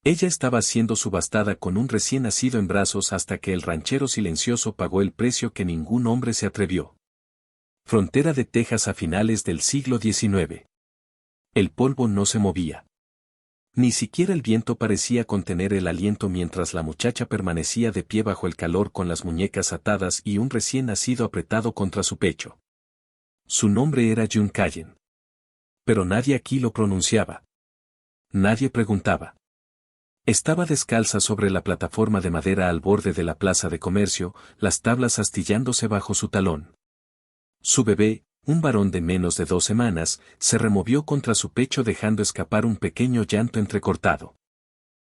Ella estaba siendo subastada con un recién nacido en brazos hasta que el ranchero silencioso pagó el precio que ningún hombre se atrevió. Frontera de Texas a finales del siglo XIX. El polvo no se movía. Ni siquiera el viento parecía contener el aliento mientras la muchacha permanecía de pie bajo el calor con las muñecas atadas y un recién nacido apretado contra su pecho. Su nombre era June Callen. Pero nadie aquí lo pronunciaba. Nadie preguntaba. Estaba descalza sobre la plataforma de madera al borde de la plaza de comercio, las tablas astillándose bajo su talón. Su bebé, un varón de menos de 2 semanas, se removió contra su pecho dejando escapar un pequeño llanto entrecortado.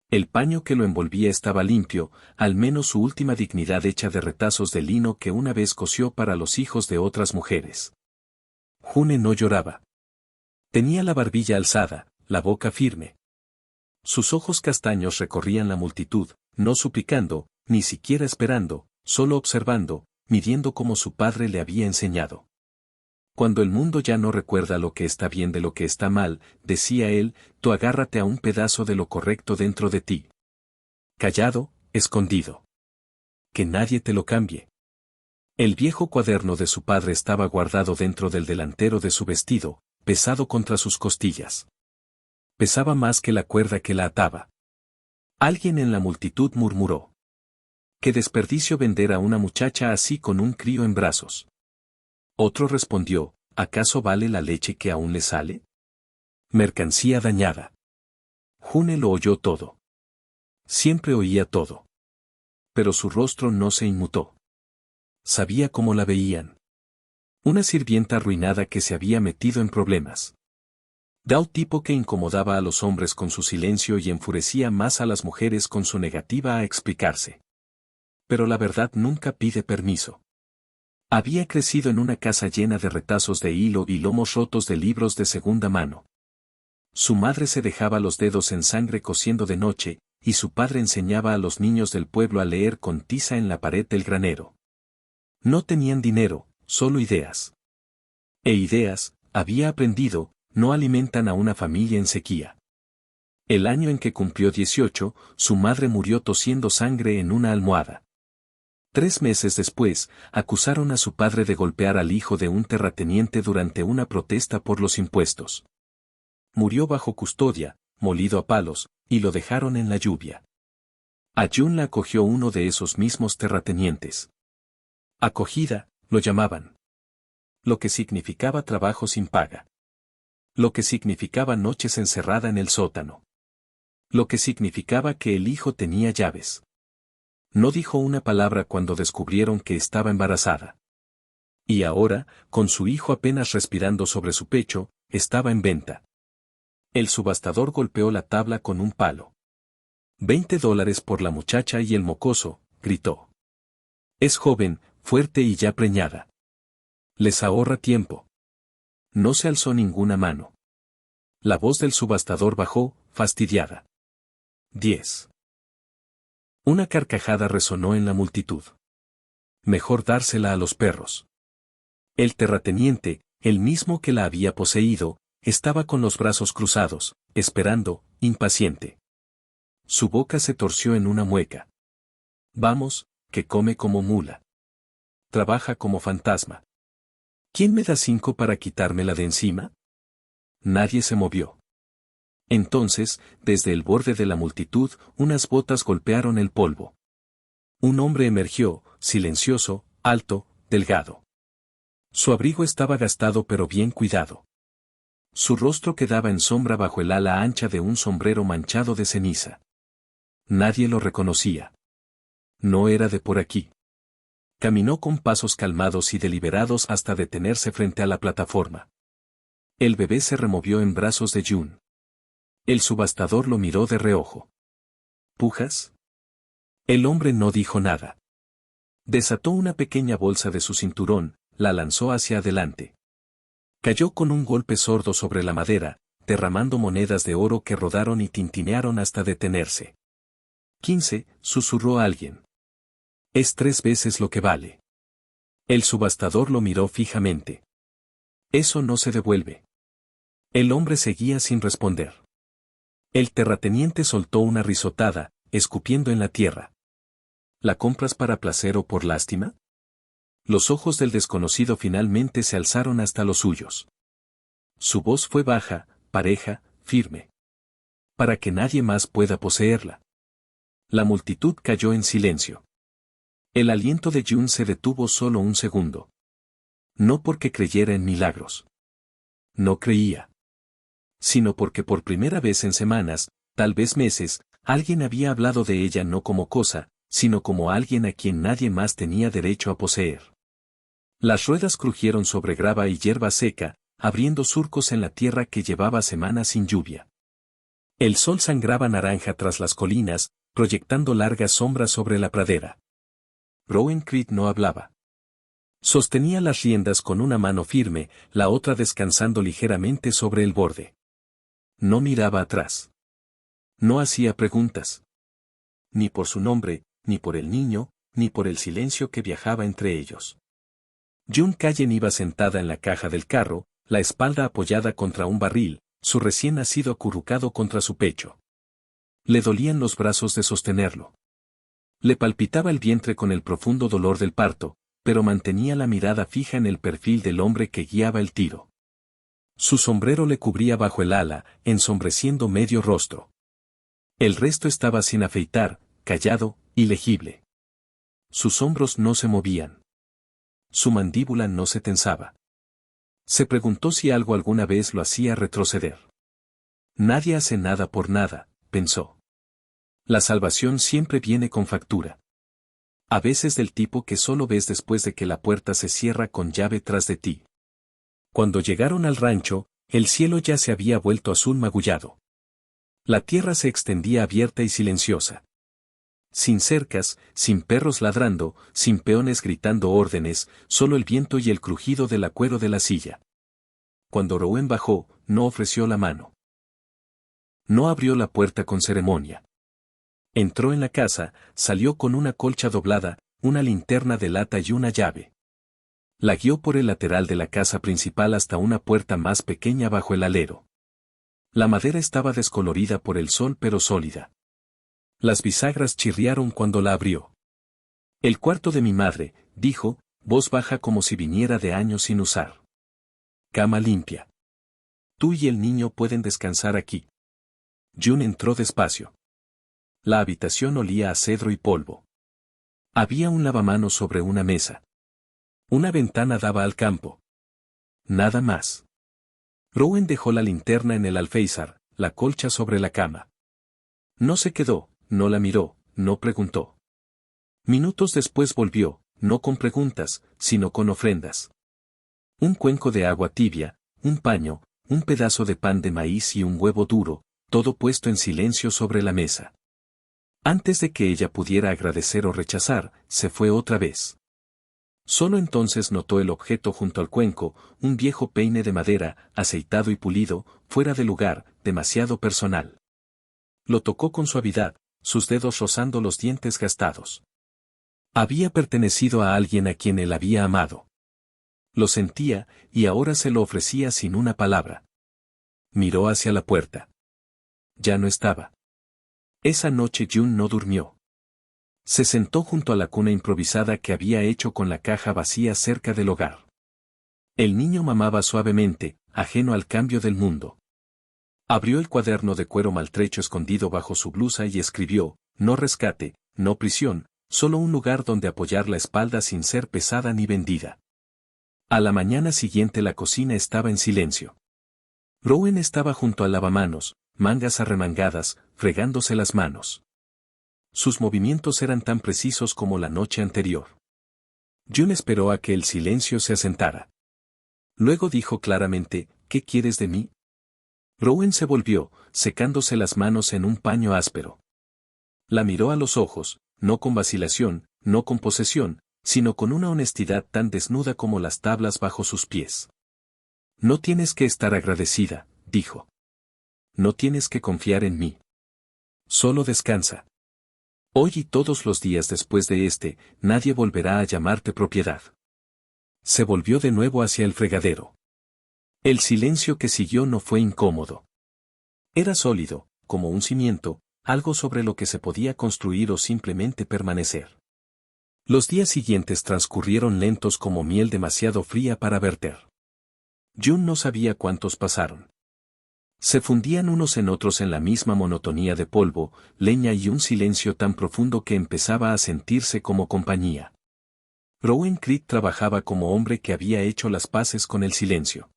El paño que lo envolvía estaba limpio, al menos su última dignidad hecha de retazos de lino que una vez cosió para los hijos de otras mujeres. June no lloraba. Tenía la barbilla alzada, la boca firme. Sus ojos castaños recorrían la multitud, no suplicando, ni siquiera esperando, solo observando, midiendo como su padre le había enseñado. Cuando el mundo ya no recuerda lo que está bien de lo que está mal, decía él, tú agárrate a un pedazo de lo correcto dentro de ti. Callado, escondido. Que nadie te lo cambie. El viejo cuaderno de su padre estaba guardado dentro del delantero de su vestido, pesado contra sus costillas. Pesaba más que la cuerda que la ataba. Alguien en la multitud murmuró. ¡Qué desperdicio vender a una muchacha así con un crío en brazos! Otro respondió, ¿acaso vale la leche que aún le sale? Mercancía dañada. June lo oyó todo. Siempre oía todo. Pero su rostro no se inmutó. Sabía cómo la veían. Una sirvienta arruinada que se había metido en problemas. Un tipo que incomodaba a los hombres con su silencio y enfurecía más a las mujeres con su negativa a explicarse. Pero la verdad nunca pide permiso. Había crecido en una casa llena de retazos de hilo y lomos rotos de libros de segunda mano. Su madre se dejaba los dedos en sangre cosiendo de noche, y su padre enseñaba a los niños del pueblo a leer con tiza en la pared del granero. No tenían dinero, solo ideas. E ideas, había aprendido, no alimentan a una familia en sequía. El año en que cumplió 18, su madre murió tosiendo sangre en una almohada. 3 meses después, acusaron a su padre de golpear al hijo de un terrateniente durante una protesta por los impuestos. Murió bajo custodia, molido a palos, y lo dejaron en la lluvia. A June la acogió uno de esos mismos terratenientes. Acogida, lo llamaban. Lo que significaba trabajo sin paga. Lo que significaba noches encerrada en el sótano. Lo que significaba que el hijo tenía llaves. No dijo una palabra cuando descubrieron que estaba embarazada. Y ahora, con su hijo apenas respirando sobre su pecho, estaba en venta. El subastador golpeó la tabla con un palo. $20 por la muchacha y el mocoso, gritó. Es joven, fuerte y ya preñada. Les ahorra tiempo. No se alzó ninguna mano. La voz del subastador bajó, fastidiada. 10. Una carcajada resonó en la multitud. Mejor dársela a los perros. El terrateniente, el mismo que la había poseído, estaba con los brazos cruzados, esperando, impaciente. Su boca se torció en una mueca. Vamos, que come como mula. Trabaja como fantasma. ¿Quién me da 5 para quitármela de encima? Nadie se movió. Entonces, desde el borde de la multitud, unas botas golpearon el polvo. Un hombre emergió, silencioso, alto, delgado. Su abrigo estaba gastado pero bien cuidado. Su rostro quedaba en sombra bajo el ala ancha de un sombrero manchado de ceniza. Nadie lo reconocía. No era de por aquí. Caminó con pasos calmados y deliberados hasta detenerse frente a la plataforma. El bebé se removió en brazos de June. El subastador lo miró de reojo. ¿Pujas? El hombre no dijo nada. Desató una pequeña bolsa de su cinturón, la lanzó hacia adelante. Cayó con un golpe sordo sobre la madera, derramando monedas de oro que rodaron y tintinearon hasta detenerse. 15, susurró alguien. Es 3 veces lo que vale. El subastador lo miró fijamente. Eso no se devuelve. El hombre seguía sin responder. El terrateniente soltó una risotada, escupiendo en la tierra. ¿La compras para placer o por lástima? Los ojos del desconocido finalmente se alzaron hasta los suyos. Su voz fue baja, pareja, firme. Para que nadie más pueda poseerla. La multitud cayó en silencio. El aliento de June se detuvo solo un segundo. No porque creyera en milagros. No creía. Sino porque por primera vez en semanas, tal vez meses, alguien había hablado de ella no como cosa, sino como alguien a quien nadie más tenía derecho a poseer. Las ruedas crujieron sobre grava y hierba seca, abriendo surcos en la tierra que llevaba semanas sin lluvia. El sol sangraba naranja tras las colinas, proyectando largas sombras sobre la pradera. Rowan Creed no hablaba. Sostenía las riendas con una mano firme, la otra descansando ligeramente sobre el borde. No miraba atrás. No hacía preguntas. Ni por su nombre, ni por el niño, ni por el silencio que viajaba entre ellos. June Callen iba sentada en la caja del carro, la espalda apoyada contra un barril, su recién nacido acurrucado contra su pecho. Le dolían los brazos de sostenerlo. Le palpitaba el vientre con el profundo dolor del parto, pero mantenía la mirada fija en el perfil del hombre que guiaba el tiro. Su sombrero le cubría bajo el ala, ensombreciendo medio rostro. El resto estaba sin afeitar, callado, ilegible. Sus hombros no se movían. Su mandíbula no se tensaba. Se preguntó si algo alguna vez lo hacía retroceder. Nadie hace nada por nada, pensó. La salvación siempre viene con factura. A veces del tipo que solo ves después de que la puerta se cierra con llave tras de ti. Cuando llegaron al rancho, el cielo ya se había vuelto azul magullado. La tierra se extendía abierta y silenciosa. Sin cercas, sin perros ladrando, sin peones gritando órdenes, solo el viento y el crujido del acuero de la silla. Cuando Rowan bajó, no ofreció la mano. No abrió la puerta con ceremonia. Entró en la casa, salió con una colcha doblada, una linterna de lata y una llave. La guió por el lateral de la casa principal hasta una puerta más pequeña bajo el alero. La madera estaba descolorida por el sol pero sólida. Las bisagras chirriaron cuando la abrió. El cuarto de mi madre, dijo, voz baja como si viniera de años sin usar. Cama limpia. Tú y el niño pueden descansar aquí. June entró despacio. La habitación olía a cedro y polvo. Había un lavamanos sobre una mesa. Una ventana daba al campo. Nada más. Rowan dejó la linterna en el alféizar, la colcha sobre la cama. No se quedó, no la miró, no preguntó. Minutos después volvió, no con preguntas, sino con ofrendas. Un cuenco de agua tibia, un paño, un pedazo de pan de maíz y un huevo duro, todo puesto en silencio sobre la mesa. Antes de que ella pudiera agradecer o rechazar, se fue otra vez. Solo entonces notó el objeto junto al cuenco, un viejo peine de madera, aceitado y pulido, fuera de lugar, demasiado personal. Lo tocó con suavidad, sus dedos rozando los dientes gastados. Había pertenecido a alguien a quien él había amado. Lo sentía, y ahora se lo ofrecía sin una palabra. Miró hacia la puerta. Ya no estaba. Esa noche June no durmió. Se sentó junto a la cuna improvisada que había hecho con la caja vacía cerca del hogar. El niño mamaba suavemente, ajeno al cambio del mundo. Abrió el cuaderno de cuero maltrecho escondido bajo su blusa y escribió, no rescate, no prisión, solo un lugar donde apoyar la espalda sin ser pesada ni vendida. A la mañana siguiente la cocina estaba en silencio. Rowan estaba junto al lavamanos, mangas arremangadas, fregándose las manos. Sus movimientos eran tan precisos como la noche anterior. June esperó a que el silencio se asentara. Luego dijo claramente, ¿qué quieres de mí? Rowan se volvió, secándose las manos en un paño áspero. La miró a los ojos, no con vacilación, no con posesión, sino con una honestidad tan desnuda como las tablas bajo sus pies. No tienes que estar agradecida, dijo. No tienes que confiar en mí. Solo descansa. Hoy y todos los días después de este, nadie volverá a llamarte propiedad. Se volvió de nuevo hacia el fregadero. El silencio que siguió no fue incómodo. Era sólido, como un cimiento, algo sobre lo que se podía construir o simplemente permanecer. Los días siguientes transcurrieron lentos como miel demasiado fría para verter. June no sabía cuántos pasaron. Se fundían unos en otros en la misma monotonía de polvo, leña y un silencio tan profundo que empezaba a sentirse como compañía. Rowan Creed trabajaba como hombre que había hecho las paces con el silencio.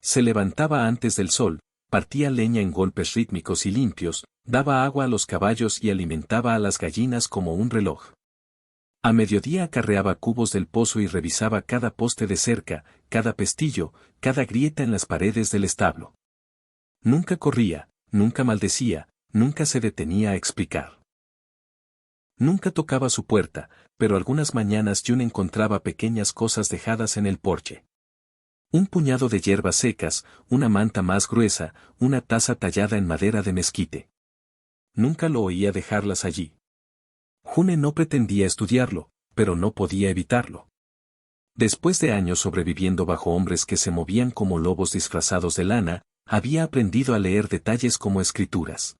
Se levantaba antes del sol, partía leña en golpes rítmicos y limpios, daba agua a los caballos y alimentaba a las gallinas como un reloj. A mediodía acarreaba cubos del pozo y revisaba cada poste de cerca, cada pestillo, cada grieta en las paredes del establo. Nunca corría, nunca maldecía, nunca se detenía a explicar. Nunca tocaba su puerta, pero algunas mañanas June encontraba pequeñas cosas dejadas en el porche. Un puñado de hierbas secas, una manta más gruesa, una taza tallada en madera de mezquite. Nunca lo oía dejarlas allí. June no pretendía estudiarlo, pero no podía evitarlo. Después de años sobreviviendo bajo hombres que se movían como lobos disfrazados de lana, había aprendido a leer detalles como escrituras.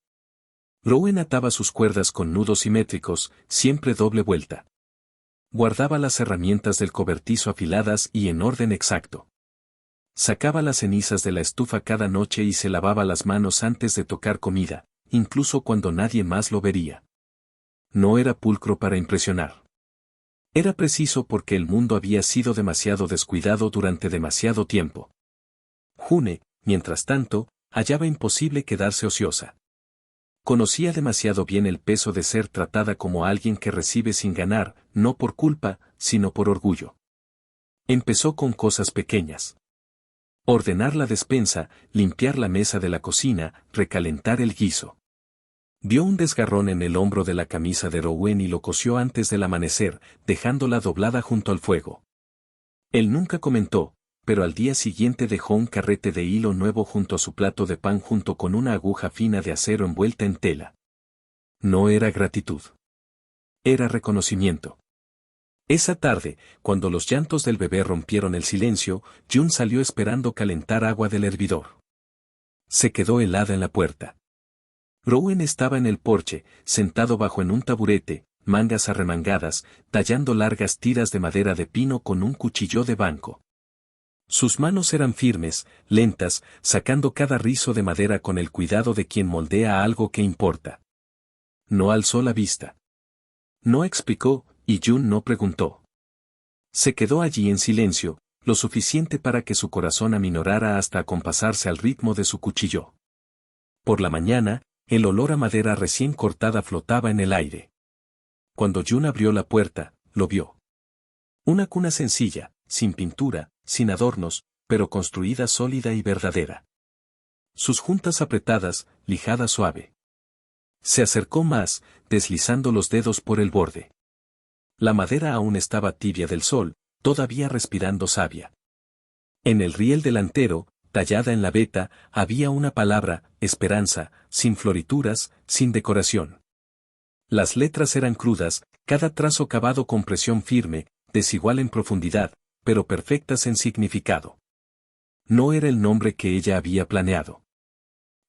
Rowan ataba sus cuerdas con nudos simétricos, siempre doble vuelta. Guardaba las herramientas del cobertizo afiladas y en orden exacto. Sacaba las cenizas de la estufa cada noche y se lavaba las manos antes de tocar comida, incluso cuando nadie más lo vería. No era pulcro para impresionar. Era preciso porque el mundo había sido demasiado descuidado durante demasiado tiempo. June, mientras tanto, hallaba imposible quedarse ociosa. Conocía demasiado bien el peso de ser tratada como alguien que recibe sin ganar, no por culpa, sino por orgullo. Empezó con cosas pequeñas. Ordenar la despensa, limpiar la mesa de la cocina, recalentar el guiso. Vio un desgarrón en el hombro de la camisa de Rowan y lo cosió antes del amanecer, dejándola doblada junto al fuego. Él nunca comentó, pero al día siguiente dejó un carrete de hilo nuevo junto a su plato de pan junto con una aguja fina de acero envuelta en tela. No era gratitud. Era reconocimiento. Esa tarde, cuando los llantos del bebé rompieron el silencio, June salió esperando calentar agua del hervidor. Se quedó helada en la puerta. Rowan estaba en el porche, sentado bajo en un taburete, mangas arremangadas, tallando largas tiras de madera de pino con un cuchillo de banco. Sus manos eran firmes, lentas, sacando cada rizo de madera con el cuidado de quien moldea algo que importa. No alzó la vista. No explicó, y June no preguntó. Se quedó allí en silencio, lo suficiente para que su corazón aminorara hasta acompasarse al ritmo de su cuchillo. Por la mañana, el olor a madera recién cortada flotaba en el aire. Cuando June abrió la puerta, lo vio. Una cuna sencilla, sin pintura, sin adornos, pero construida sólida y verdadera. Sus juntas apretadas, lijada suave. Se acercó más, deslizando los dedos por el borde. La madera aún estaba tibia del sol, todavía respirando savia. En el riel delantero, tallada en la veta, había una palabra, esperanza, sin florituras, sin decoración. Las letras eran crudas, cada trazo cavado con presión firme, desigual en profundidad, pero perfectas en significado. No era el nombre que ella había planeado.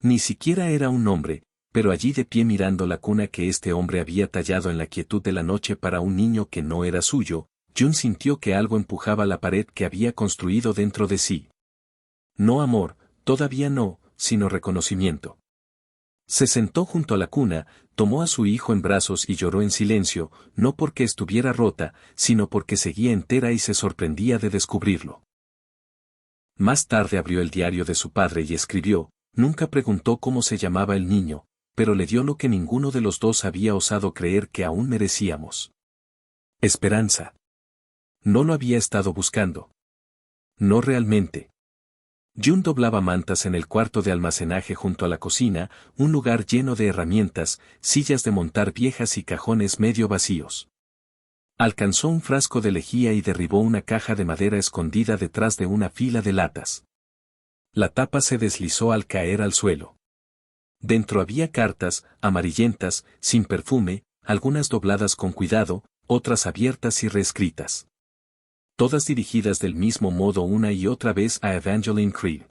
Ni siquiera era un nombre, pero allí de pie mirando la cuna que este hombre había tallado en la quietud de la noche para un niño que no era suyo, June sintió que algo empujaba la pared que había construido dentro de sí. No amor, todavía no, sino reconocimiento. Se sentó junto a la cuna, tomó a su hijo en brazos y lloró en silencio, no porque estuviera rota, sino porque seguía entera y se sorprendía de descubrirlo. Más tarde abrió el diario de su padre y escribió, nunca preguntó cómo se llamaba el niño, pero le dio lo que ninguno de los dos había osado creer que aún merecíamos. Esperanza. No lo había estado buscando. No realmente. June doblaba mantas en el cuarto de almacenaje junto a la cocina, un lugar lleno de herramientas, sillas de montar viejas y cajones medio vacíos. Alcanzó un frasco de lejía y derribó una caja de madera escondida detrás de una fila de latas. La tapa se deslizó al caer al suelo. Dentro había cartas, amarillentas, sin perfume, algunas dobladas con cuidado, otras abiertas y reescritas. Todas dirigidas del mismo modo una y otra vez a Evangeline Creed.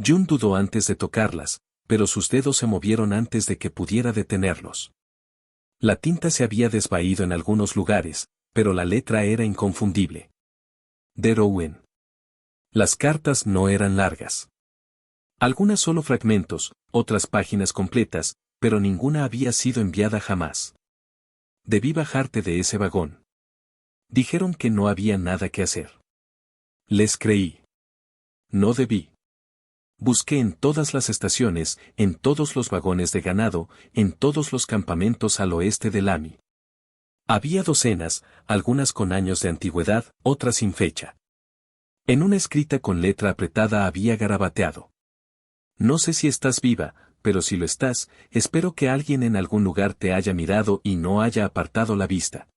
June dudó antes de tocarlas, pero sus dedos se movieron antes de que pudiera detenerlos. La tinta se había desvaído en algunos lugares, pero la letra era inconfundible. De Rowan. Las cartas no eran largas. Algunas solo fragmentos, otras páginas completas, pero ninguna había sido enviada jamás. Debí bajarte de ese vagón. Dijeron que no había nada que hacer. Les creí. No debí. Busqué en todas las estaciones, en todos los vagones de ganado, en todos los campamentos al oeste de Lamy. Había docenas, algunas con años de antigüedad, otras sin fecha. En una escrita con letra apretada había garabateado: no sé si estás viva, pero si lo estás, espero que alguien en algún lugar te haya mirado y no haya apartado la vista.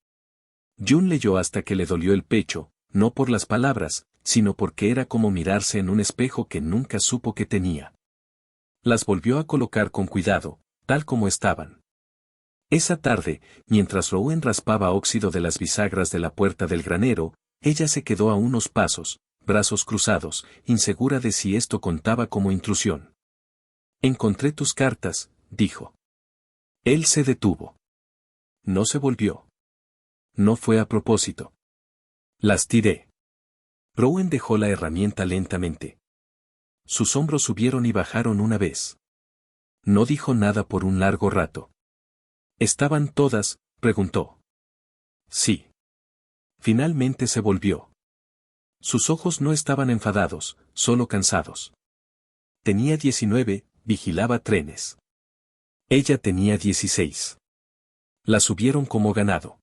June leyó hasta que le dolió el pecho, no por las palabras, sino porque era como mirarse en un espejo que nunca supo que tenía. Las volvió a colocar con cuidado, tal como estaban. Esa tarde, mientras Rowan raspaba óxido de las bisagras de la puerta del granero, ella se quedó a unos pasos, brazos cruzados, insegura de si esto contaba como intrusión. Encontré tus cartas, dijo. Él se detuvo. No se volvió. No fue a propósito. Las tiré. Rowan dejó la herramienta lentamente. Sus hombros subieron y bajaron una vez. No dijo nada por un largo rato. ¿Estaban todas?, preguntó. Sí. Finalmente se volvió. Sus ojos no estaban enfadados, solo cansados. Tenía 19, vigilaba trenes. Ella tenía 16. La subieron como ganado.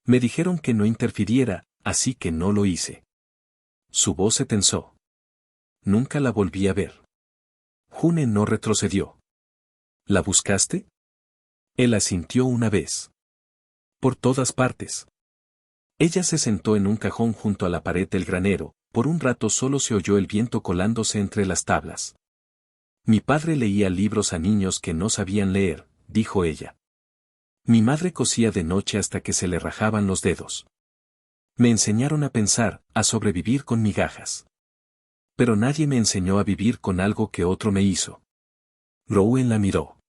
Me dijeron que no interfiriera, así que no lo hice. Su voz se tensó. Nunca la volví a ver. June no retrocedió. ¿La buscaste? Él asintió una vez. Por todas partes. Ella se sentó en un cajón junto a la pared del granero, por un rato solo se oyó el viento colándose entre las tablas. Mi padre leía libros a niños que no sabían leer, dijo ella. Mi madre cosía de noche hasta que se le rajaban los dedos. Me enseñaron a pensar, a sobrevivir con migajas. Pero nadie me enseñó a vivir con algo que otro me hizo. Rowan la miró.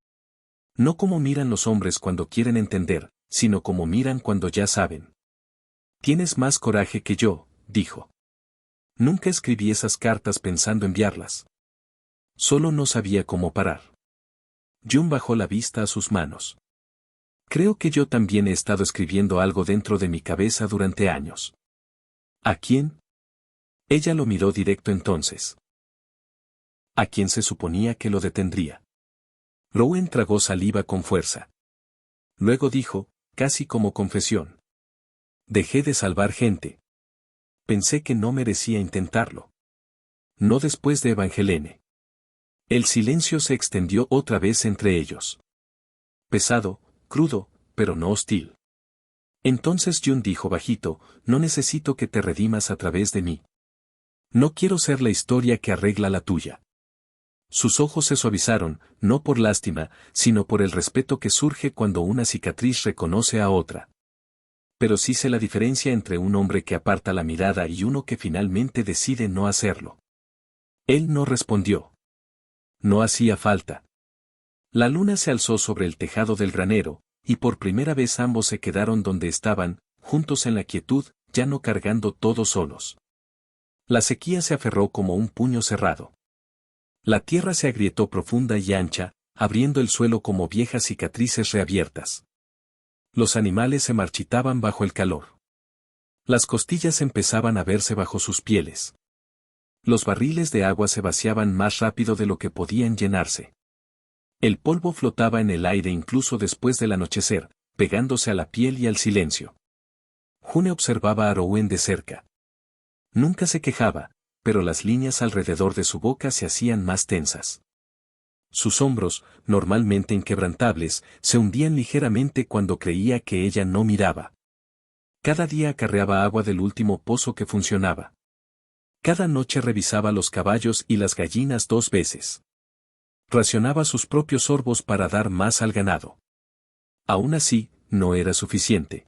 No como miran los hombres cuando quieren entender, sino como miran cuando ya saben. Tienes más coraje que yo, dijo. Nunca escribí esas cartas pensando enviarlas. Solo no sabía cómo parar. June bajó la vista a sus manos. Creo que yo también he estado escribiendo algo dentro de mi cabeza durante años. ¿A quién? Ella lo miró directo entonces. ¿A quién se suponía que lo detendría? Rowan tragó saliva con fuerza. Luego dijo, casi como confesión. Dejé de salvar gente. Pensé que no merecía intentarlo. No después de Evangeline. El silencio se extendió otra vez entre ellos. Pesado, crudo, pero no hostil. Entonces June dijo bajito, no necesito que te redimas a través de mí. No quiero ser la historia que arregla la tuya. Sus ojos se suavizaron, no por lástima, sino por el respeto que surge cuando una cicatriz reconoce a otra. Pero sí sé la diferencia entre un hombre que aparta la mirada y uno que finalmente decide no hacerlo. Él no respondió. No hacía falta. La luna se alzó sobre el tejado del granero, y por primera vez ambos se quedaron donde estaban, juntos en la quietud, ya no cargando todos solos. La sequía se aferró como un puño cerrado. La tierra se agrietó profunda y ancha, abriendo el suelo como viejas cicatrices reabiertas. Los animales se marchitaban bajo el calor. Las costillas empezaban a verse bajo sus pieles. Los barriles de agua se vaciaban más rápido de lo que podían llenarse. El polvo flotaba en el aire incluso después del anochecer, pegándose a la piel y al silencio. June observaba a Rowan de cerca. Nunca se quejaba, pero las líneas alrededor de su boca se hacían más tensas. Sus hombros, normalmente inquebrantables, se hundían ligeramente cuando creía que ella no miraba. Cada día acarreaba agua del último pozo que funcionaba. Cada noche revisaba los caballos y las gallinas 2 veces. Racionaba sus propios sorbos para dar más al ganado. Aún así, no era suficiente.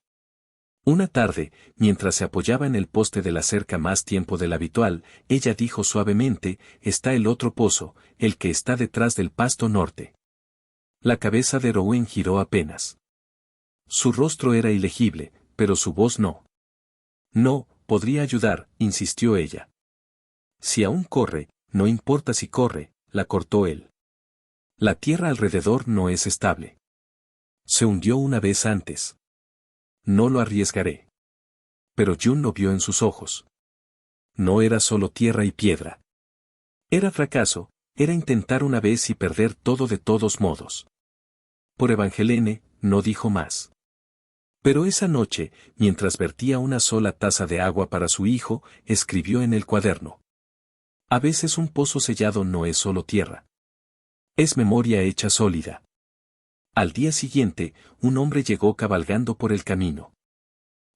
Una tarde, mientras se apoyaba en el poste de la cerca más tiempo del habitual, ella dijo suavemente, está el otro pozo, el que está detrás del pasto norte. La cabeza de Rowan giró apenas. Su rostro era ilegible, pero su voz no. No, podría ayudar, insistió ella. Si aún corre, no importa si corre, la cortó él. La tierra alrededor no es estable. Se hundió una vez antes. No lo arriesgaré. Pero June lo vio en sus ojos. No era solo tierra y piedra. Era fracaso, era intentar una vez y perder todo de todos modos. Por Evangelene, no dijo más. Pero esa noche, mientras vertía una sola taza de agua para su hijo, escribió en el cuaderno. A veces un pozo sellado no es solo tierra. Es memoria hecha sólida. Al día siguiente, un hombre llegó cabalgando por el camino.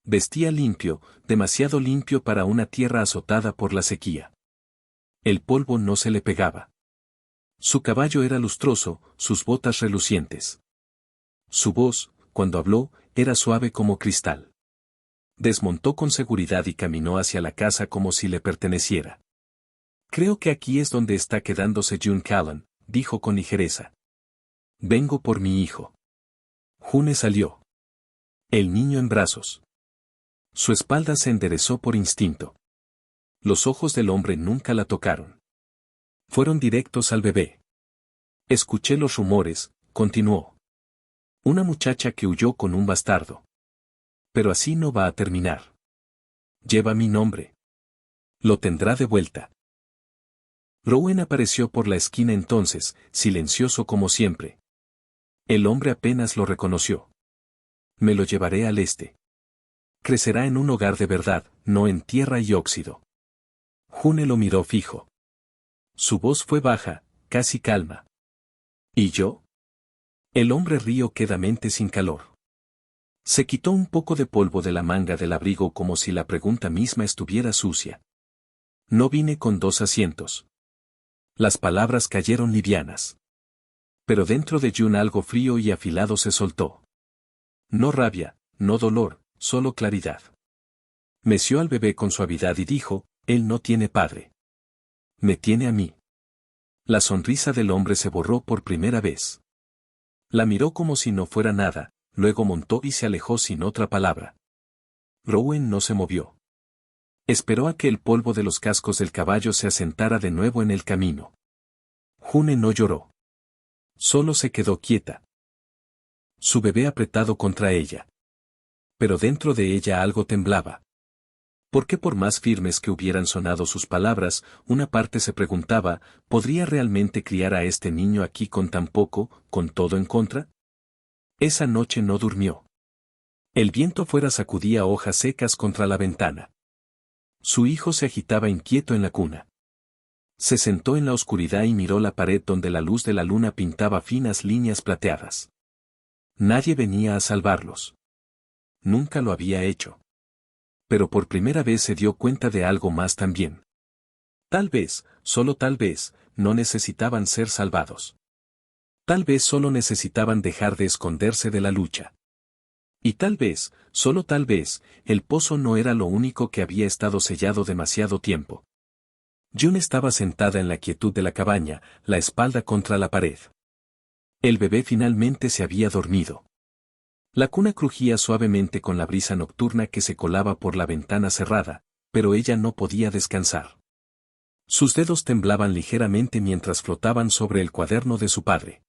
Vestía limpio, demasiado limpio para una tierra azotada por la sequía. El polvo no se le pegaba. Su caballo era lustroso, sus botas relucientes. Su voz, cuando habló, era suave como cristal. Desmontó con seguridad y caminó hacia la casa como si le perteneciera. Creo que aquí es donde está quedándose June Callan, dijo con ligereza. Vengo por mi hijo. June salió. El niño en brazos. Su espalda se enderezó por instinto. Los ojos del hombre nunca la tocaron. Fueron directos al bebé. Escuché los rumores, continuó. Una muchacha que huyó con un bastardo. Pero así no va a terminar. Lleva mi nombre. Lo tendrá de vuelta. Rowan apareció por la esquina entonces, silencioso como siempre. El hombre apenas lo reconoció. Me lo llevaré al este. Crecerá en un hogar de verdad, no en tierra y óxido. June lo miró fijo. Su voz fue baja, casi calma. ¿Y yo? El hombre rió quedamente sin calor. Se quitó un poco de polvo de la manga del abrigo como si la pregunta misma estuviera sucia. No vine con 2 asientos. Las palabras cayeron livianas. Pero dentro de June algo frío y afilado se soltó. No rabia, no dolor, solo claridad. Meció al bebé con suavidad y dijo, él no tiene padre. Me tiene a mí. La sonrisa del hombre se borró por primera vez. La miró como si no fuera nada, luego montó y se alejó sin otra palabra. Rowan no se movió. Esperó a que el polvo de los cascos del caballo se asentara de nuevo en el camino. June no lloró. Solo se quedó quieta. Su bebé apretado contra ella. Pero dentro de ella algo temblaba. Porque por más firmes que hubieran sonado sus palabras, una parte se preguntaba, ¿podría realmente criar a este niño aquí con tan poco, con todo en contra? Esa noche no durmió. El viento afuera sacudía hojas secas contra la ventana. Su hijo se agitaba inquieto en la cuna. Se sentó en la oscuridad y miró la pared donde la luz de la luna pintaba finas líneas plateadas. Nadie venía a salvarlos. Nunca lo había hecho. Pero por primera vez se dio cuenta de algo más también. Tal vez, solo tal vez, no necesitaban ser salvados. Tal vez solo necesitaban dejar de esconderse de la lucha. Y tal vez, solo tal vez, el pozo no era lo único que había estado sellado demasiado tiempo. June estaba sentada en la quietud de la cabaña, la espalda contra la pared. El bebé finalmente se había dormido. La cuna crujía suavemente con la brisa nocturna que se colaba por la ventana cerrada, pero ella no podía descansar. Sus dedos temblaban ligeramente mientras flotaban sobre el cuaderno de su padre.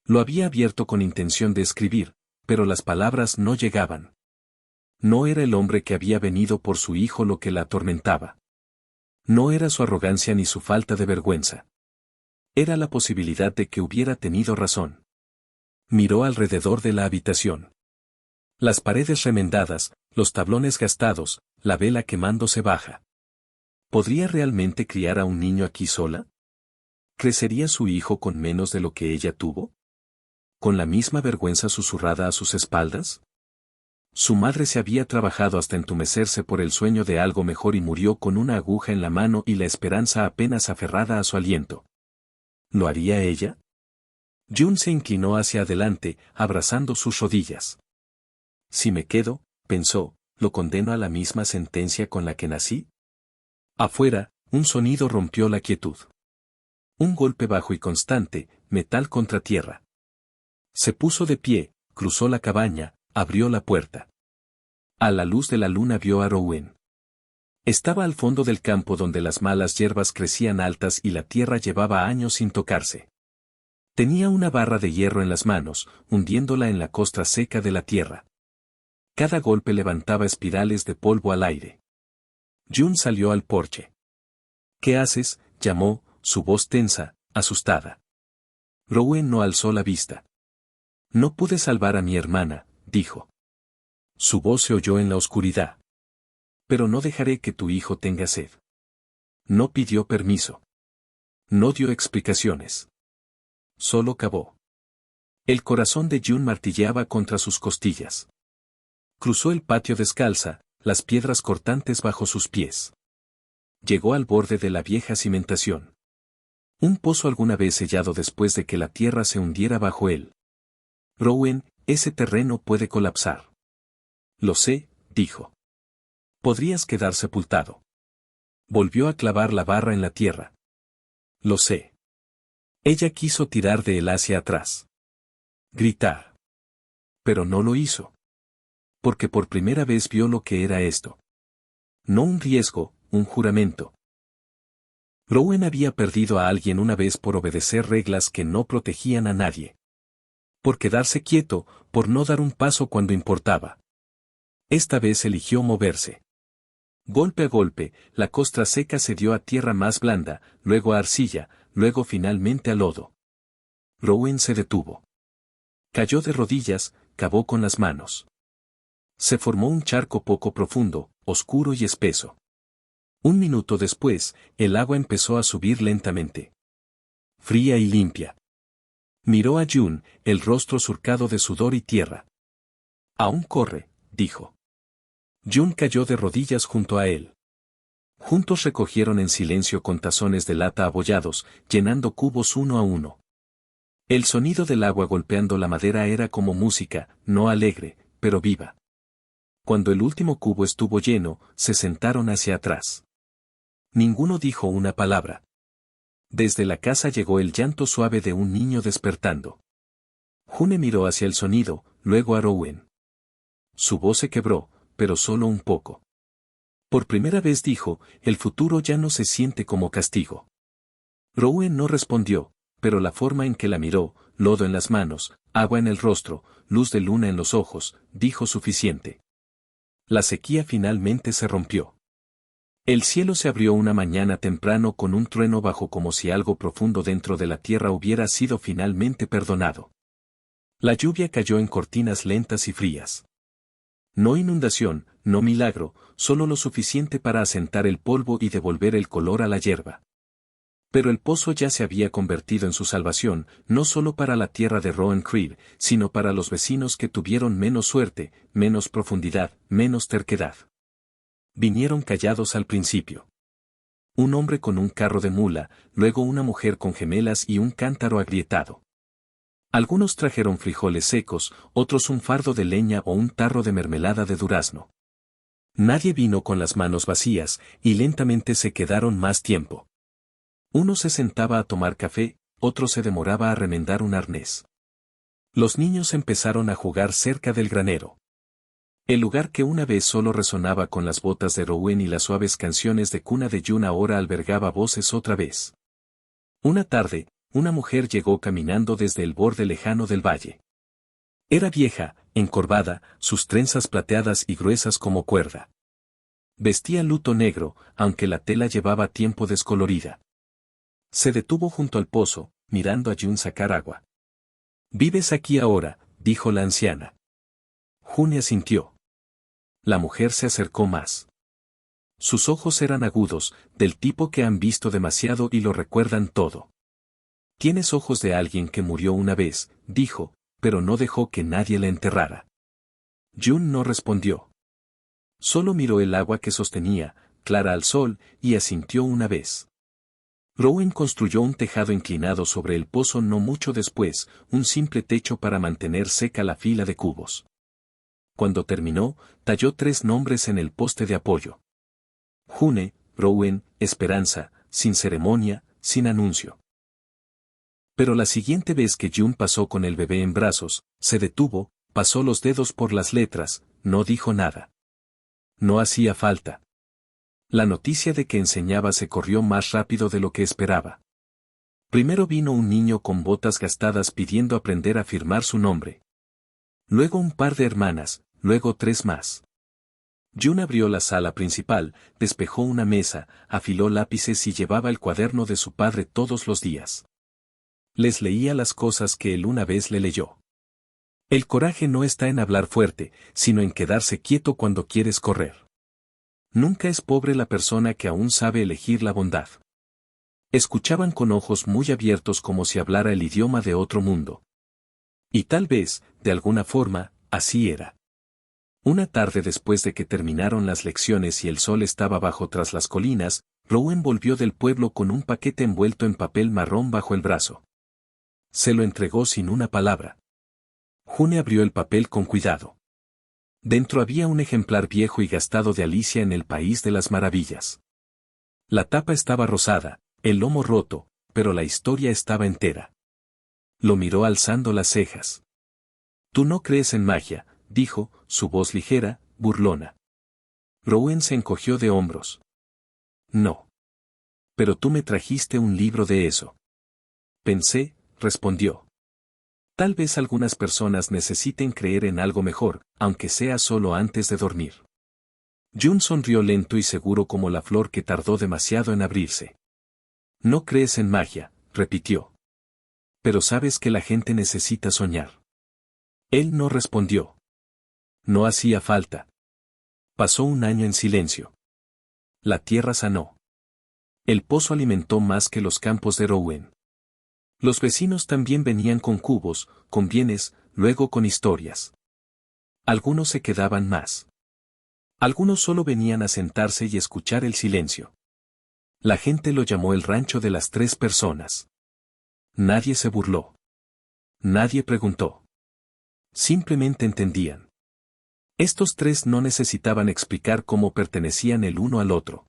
Lo había abierto con intención de escribir, pero las palabras no llegaban. No era el hombre que había venido por su hijo lo que la atormentaba. No era su arrogancia ni su falta de vergüenza. Era la posibilidad de que hubiera tenido razón. Miró alrededor de la habitación. Las paredes remendadas, los tablones gastados, la vela quemándose baja. ¿Podría realmente criar a un niño aquí sola? ¿Crecería su hijo con menos de lo que ella tuvo? ¿Con la misma vergüenza susurrada a sus espaldas? Su madre se había trabajado hasta entumecerse por el sueño de algo mejor y murió con una aguja en la mano y la esperanza apenas aferrada a su aliento. ¿Lo haría ella? June se inclinó hacia adelante, abrazando sus rodillas. Si me quedo, pensó, ¿lo condeno a la misma sentencia con la que nací? Afuera, un sonido rompió la quietud. Un golpe bajo y constante, metal contra tierra. Se puso de pie, cruzó la cabaña, abrió la puerta. A la luz de la luna vio a Rowen. Estaba al fondo del campo donde las malas hierbas crecían altas y la tierra llevaba años sin tocarse. Tenía una barra de hierro en las manos, hundiéndola en la costra seca de la tierra. Cada golpe levantaba espirales de polvo al aire. June salió al porche. ¿Qué haces?, llamó, su voz tensa, asustada. Rowen no alzó la vista. No pude salvar a mi hermana, dijo. Su voz se oyó en la oscuridad. Pero no dejaré que tu hijo tenga sed. No pidió permiso. No dio explicaciones. Solo cavó. El corazón de June martilleaba contra sus costillas. Cruzó el patio descalza, las piedras cortantes bajo sus pies. Llegó al borde de la vieja cimentación. Un pozo alguna vez sellado después de que la tierra se hundiera bajo él. Rowen, ese terreno puede colapsar. Lo sé, dijo. Podrías quedar sepultado. Volvió a clavar la barra en la tierra. Lo sé. Ella quiso tirar de él hacia atrás. Gritar. Pero no lo hizo. Porque por primera vez vio lo que era esto. No un riesgo, un juramento. Rowen había perdido a alguien una vez por obedecer reglas que no protegían a nadie. Por quedarse quieto, por no dar un paso cuando importaba. Esta vez eligió moverse. Golpe a golpe, la costra seca se dio a tierra más blanda, luego a arcilla, luego finalmente a lodo. Rowen se detuvo. Cayó de rodillas, cavó con las manos. Se formó un charco poco profundo, oscuro y espeso. Un minuto después, el agua empezó a subir lentamente. Fría y limpia. Miró a June, el rostro surcado de sudor y tierra. Aún corre, dijo. June cayó de rodillas junto a él. Juntos recogieron en silencio con tazones de lata abollados, llenando cubos uno a uno. El sonido del agua golpeando la madera era como música, no alegre, pero viva. Cuando el último cubo estuvo lleno, se sentaron hacia atrás. Ninguno dijo una palabra. Desde la casa llegó el llanto suave de un niño despertando. June miró hacia el sonido, luego a Rowen. Su voz se quebró, pero solo un poco. Por primera vez dijo, el futuro ya no se siente como castigo. Rowen no respondió, pero la forma en que la miró, lodo en las manos, agua en el rostro, luz de luna en los ojos, dijo suficiente. La sequía finalmente se rompió. El cielo se abrió una mañana temprano con un trueno bajo como si algo profundo dentro de la tierra hubiera sido finalmente perdonado. La lluvia cayó en cortinas lentas y frías. No inundación, no milagro, solo lo suficiente para asentar el polvo y devolver el color a la hierba. Pero el pozo ya se había convertido en su salvación, no solo para la tierra de Rowan Creek, sino para los vecinos que tuvieron menos suerte, menos profundidad, menos terquedad. Vinieron callados al principio. Un hombre con un carro de mula, luego una mujer con gemelas y un cántaro agrietado. Algunos trajeron frijoles secos, otros un fardo de leña o un tarro de mermelada de durazno. Nadie vino con las manos vacías, y lentamente se quedaron más tiempo. Uno se sentaba a tomar café, otro se demoraba a remendar un arnés. Los niños empezaron a jugar cerca del granero. El lugar que una vez solo resonaba con las botas de Rowen y las suaves canciones de cuna de June ahora albergaba voces otra vez. Una tarde, una mujer llegó caminando desde el borde lejano del valle. Era vieja, encorvada, sus trenzas plateadas y gruesas como cuerda. Vestía luto negro, aunque la tela llevaba tiempo descolorida. Se detuvo junto al pozo, mirando a June sacar agua. «¿Vives aquí ahora?», dijo la anciana. June asintió. La mujer se acercó más. Sus ojos eran agudos, del tipo que han visto demasiado y lo recuerdan todo. «Tienes ojos de alguien que murió una vez», dijo, pero no dejó que nadie la enterrara. June no respondió. Solo miró el agua que sostenía, clara al sol, y asintió una vez. Rowen construyó un tejado inclinado sobre el pozo no mucho después, un simple techo para mantener seca la fila de cubos. Cuando terminó, talló 3 nombres en el poste de apoyo. June, Rowen, Esperanza, sin ceremonia, sin anuncio. Pero la siguiente vez que June pasó con el bebé en brazos, se detuvo, pasó los dedos por las letras, no dijo nada. No hacía falta. La noticia de que enseñaba se corrió más rápido de lo que esperaba. Primero vino un niño con botas gastadas pidiendo aprender a firmar su nombre. Luego un par de hermanas, luego 3 más. June abrió la sala principal, despejó una mesa, afiló lápices y llevaba el cuaderno de su padre todos los días. Les leía las cosas que él una vez le leyó. El coraje no está en hablar fuerte, sino en quedarse quieto cuando quieres correr. Nunca es pobre la persona que aún sabe elegir la bondad. Escuchaban con ojos muy abiertos como si hablara el idioma de otro mundo. Y tal vez, de alguna forma, así era. Una tarde después de que terminaron las lecciones y el sol estaba bajo tras las colinas, Rowen volvió del pueblo con un paquete envuelto en papel marrón bajo el brazo. Se lo entregó sin una palabra. June abrió el papel con cuidado. Dentro había un ejemplar viejo y gastado de Alicia en el País de las Maravillas. La tapa estaba rosada, el lomo roto, pero la historia estaba entera. Lo miró alzando las cejas. «Tú no crees en magia», dijo, su voz ligera, burlona. Rowen se encogió de hombros. «No. Pero tú me trajiste un libro de eso». «Pensé», respondió. «Tal vez algunas personas necesiten creer en algo mejor, aunque sea solo antes de dormir». June sonrió lento y seguro como la flor que tardó demasiado en abrirse. «No crees en magia», repitió. «Pero sabes que la gente necesita soñar». Él no respondió. No hacía falta. Pasó un año en silencio. La tierra sanó. El pozo alimentó más que los campos de Rowen. Los vecinos también venían con cubos, con bienes, luego con historias. Algunos se quedaban más. Algunos solo venían a sentarse y escuchar el silencio. La gente lo llamó el rancho de las 3 personas. Nadie se burló. Nadie preguntó. Simplemente entendían. Estos 3 no necesitaban explicar cómo pertenecían el uno al otro.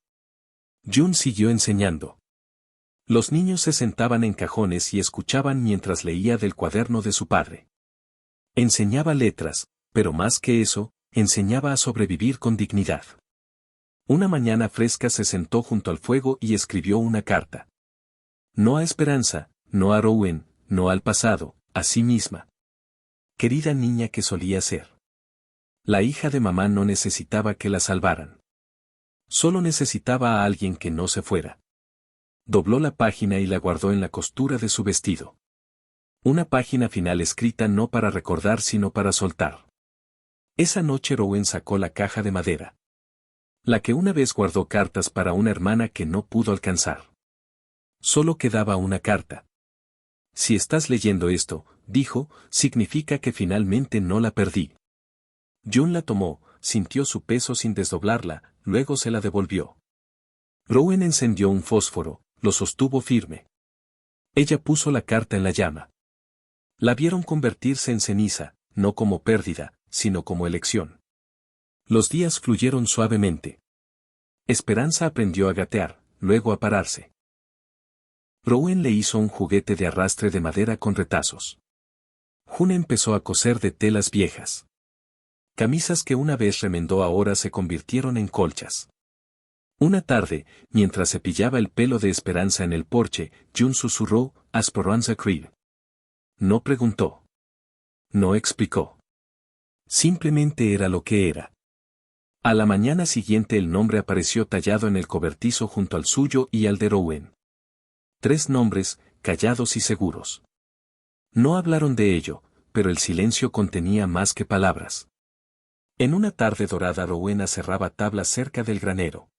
June siguió enseñando. Los niños se sentaban en cajones y escuchaban mientras leía del cuaderno de su padre. Enseñaba letras, pero más que eso, enseñaba a sobrevivir con dignidad. Una mañana fresca se sentó junto al fuego y escribió una carta. No a Esperanza, no a Rowen, no al pasado, a sí misma. Querida niña que solía ser. La hija de mamá no necesitaba que la salvaran. Solo necesitaba a alguien que no se fuera. Dobló la página y la guardó en la costura de su vestido. Una página final escrita no para recordar sino para soltar. Esa noche Rowen sacó la caja de madera. La que una vez guardó cartas para una hermana que no pudo alcanzar. Solo quedaba una carta. Si estás leyendo esto, dijo, significa que finalmente no la perdí. June la tomó, sintió su peso sin desdoblarla, luego se la devolvió. Rowen encendió un fósforo, lo sostuvo firme. Ella puso la carta en la llama. La vieron convertirse en ceniza, no como pérdida, sino como elección. Los días fluyeron suavemente. Esperanza aprendió a gatear, luego a pararse. Rowen le hizo un juguete de arrastre de madera con retazos. June empezó a coser de telas viejas. Camisas que una vez remendó ahora se convirtieron en colchas. Una tarde, mientras cepillaba el pelo de Esperanza en el porche, June susurró, «Esperanza Creed». No preguntó. No explicó. Simplemente era lo que era. A la mañana siguiente el nombre apareció tallado en el cobertizo junto al suyo y al de Rowen. 3 nombres, callados y seguros. No hablaron de ello, pero el silencio contenía más que palabras. En una tarde dorada Rowena cerraba tablas cerca del granero.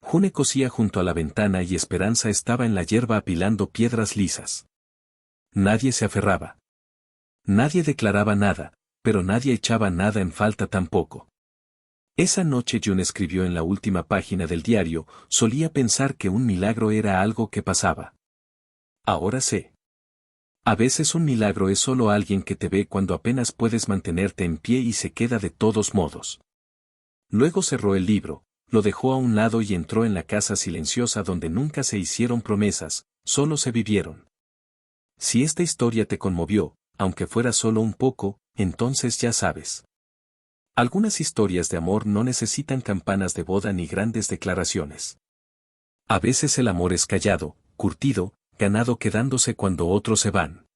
June cosía junto a la ventana y Esperanza estaba en la hierba apilando piedras lisas. Nadie se aferraba. Nadie declaraba nada, pero nadie echaba nada en falta tampoco. Esa noche June escribió en la última página del diario, solía pensar que un milagro era algo que pasaba. Ahora sé. A veces un milagro es solo alguien que te ve cuando apenas puedes mantenerte en pie y se queda de todos modos. Luego cerró el libro, lo dejó a un lado y entró en la casa silenciosa donde nunca se hicieron promesas, solo se vivieron. Si esta historia te conmovió, aunque fuera solo un poco, entonces ya sabes. Algunas historias de amor no necesitan campanas de boda ni grandes declaraciones. A veces el amor es callado, curtido, ganado quedándose cuando otros se van.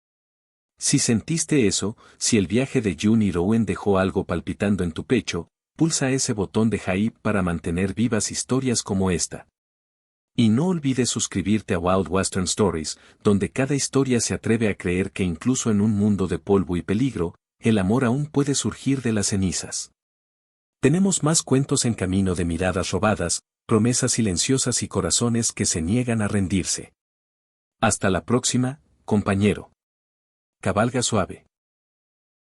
Si sentiste eso, si el viaje de Jun y Rowan dejó algo palpitando en tu pecho, pulsa ese botón de hype para mantener vivas historias como esta. Y no olvides suscribirte a Wild Western Stories, donde cada historia se atreve a creer que incluso en un mundo de polvo y peligro, el amor aún puede surgir de las cenizas. Tenemos más cuentos en camino de miradas robadas, promesas silenciosas y corazones que se niegan a rendirse. Hasta la próxima, compañero. Cabalga suave.